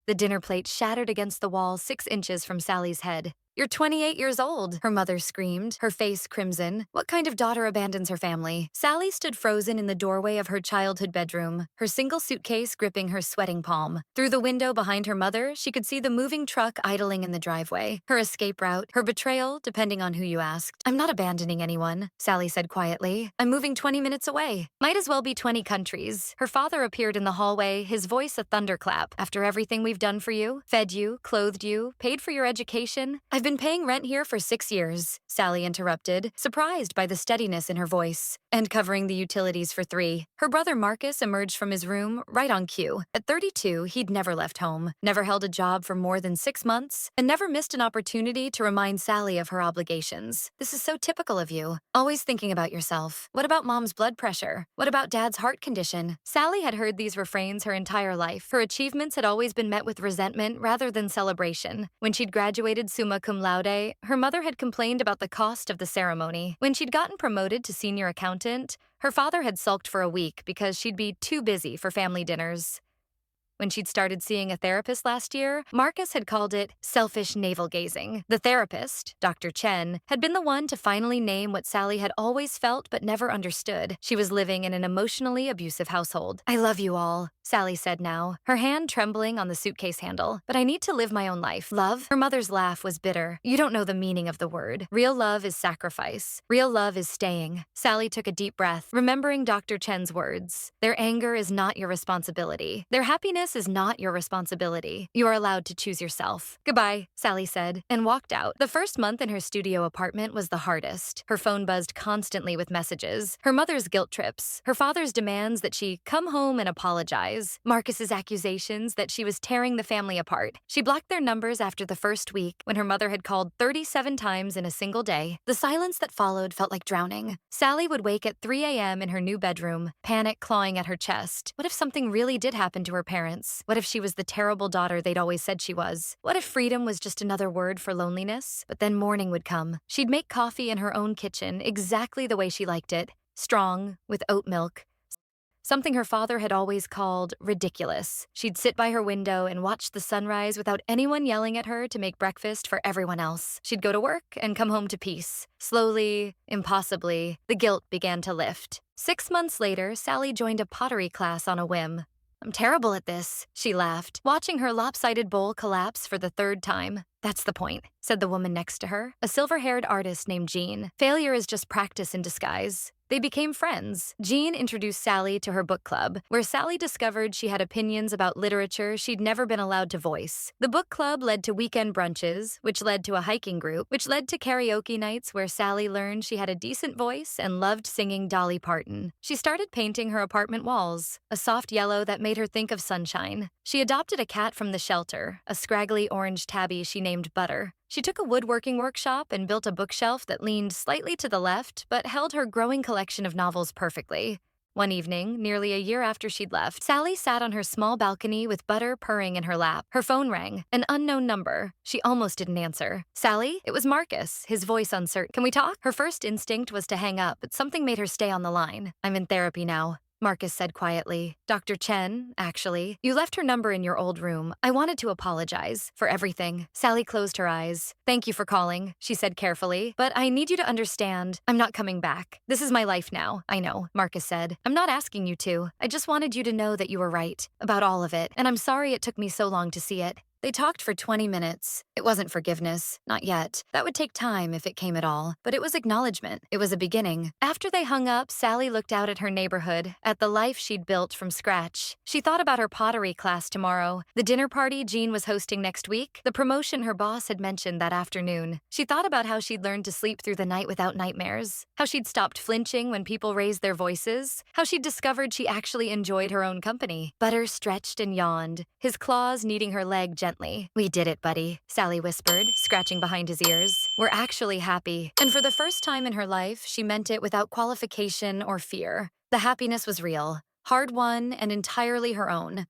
The dinner plate shattered against the wall 6 inches from Sally's head. "You're 28 years old," her mother screamed, her face crimson. What kind of daughter abandons her family? Sally stood frozen in the doorway of her childhood bedroom, her single suitcase gripping her sweating palm. Through the window behind her mother, she could see the moving truck idling in the driveway. Her escape route, her betrayal, depending on who you asked. "I'm not abandoning anyone," Sally said quietly. "I'm moving 20 minutes away. Might as well be 20 countries." Her father appeared in the hallway, his voice a thunderclap. "After everything we've done for you, fed you, clothed you, paid for your education, I've been paying rent here for 6 years," Sally interrupted, surprised by the steadiness in her voice. "And covering the utilities for 3. Her brother Marcus emerged from his room right on cue. At 32, he'd never left home, never held a job for more than 6 months, and never missed an opportunity to remind Sally of her obligations. "This is so typical of you. Always thinking about yourself. What about mom's blood pressure? What about dad's heart condition?" Sally had heard these refrains her entire life. Her achievements had always been met with resentment rather than celebration. When she'd graduated summa cum laude, her mother had complained about the cost of the ceremony. When she'd gotten promoted to senior accountant, her father had sulked for a week because she'd be too busy for family dinners. When she'd started seeing a therapist last year, Marcus had called it selfish navel-gazing. The therapist, Dr. Chen, had been the one to finally name what Sally had always felt but never understood. She was living in an emotionally abusive household. "I love you all," Sally said now, her hand trembling on the suitcase handle. "But I need to live my own life." "Love?" Her mother's laugh was bitter. "You don't know the meaning of the word. Real love is sacrifice. Real love is staying." Sally took a deep breath, remembering Dr. Chen's words. "Their anger is not your responsibility. Their happiness is not your responsibility. You are allowed to choose yourself." "Goodbye," Sally said, and walked out. The first month in her studio apartment was the hardest. Her phone buzzed constantly with messages. Her mother's guilt trips. Her father's demands that she come home and apologize. Marcus's accusations that she was tearing the family apart. She blocked their numbers after the first week, when her mother had called 37 times in a single day. The silence that followed felt like drowning. Sally would wake at 3 a.m. in her new bedroom, panic clawing at her chest. What if something really did happen to her parents? What if she was the terrible daughter they'd always said she was? What if freedom was just another word for loneliness? But then morning would come. She'd make coffee in her own kitchen, exactly the way she liked it. Strong, with oat milk. Something her father had always called ridiculous. She'd sit by her window and watch the sunrise without anyone yelling at her to make breakfast for everyone else. She'd go to work and come home to peace. Slowly, impossibly, the guilt began to lift. 6 months later, Sally joined a pottery class on a whim. "I'm terrible at this," she laughed, watching her lopsided bowl collapse for the 3rd time. "That's the point," said the woman next to her, a silver-haired artist named Jean. "Failure is just practice in disguise." They became friends. Jean introduced Sally to her book club, where Sally discovered she had opinions about literature she'd never been allowed to voice. The book club led to weekend brunches, which led to a hiking group, which led to karaoke nights where Sally learned she had a decent voice and loved singing Dolly Parton. She started painting her apartment walls, a soft yellow that made her think of sunshine. She adopted a cat from the shelter, a scraggly orange tabby she named Butter. She took a woodworking workshop and built a bookshelf that leaned slightly to the left but held her growing collection of novels perfectly. One evening, nearly a year after she'd left, Sally sat on her small balcony with Butter purring in her lap. Her phone rang, an unknown number. She almost didn't answer. "Sally?" It was Marcus, his voice uncertain. "Can we talk?" Her first instinct was to hang up, but something made her stay on the line. "I'm in therapy now," Marcus said quietly. "Dr. Chen, actually. You left her number in your old room. I wanted to apologize for everything." Sally closed her eyes. "Thank you for calling," she said carefully. "But I need you to understand, I'm not coming back. This is my life now." "I know," Marcus said. "I'm not asking you to. I just wanted you to know that you were right about all of it, and I'm sorry it took me so long to see it." They talked for 20 minutes. It wasn't forgiveness, not yet. That would take time if it came at all. But it was acknowledgement. It was a beginning. After they hung up, Sally looked out at her neighborhood, at the life she'd built from scratch. She thought about her pottery class tomorrow, the dinner party Jean was hosting next week, the promotion her boss had mentioned that afternoon. She thought about how she'd learned to sleep through the night without nightmares, how she'd stopped flinching when people raised their voices, how she'd discovered she actually enjoyed her own company. Butter stretched and yawned, his claws kneading her leg gently. "We did it, buddy," Sally whispered, scratching behind his ears. "We're actually happy." And for the first time in her life, she meant it without qualification or fear. The happiness was real, hard-won, and entirely her own.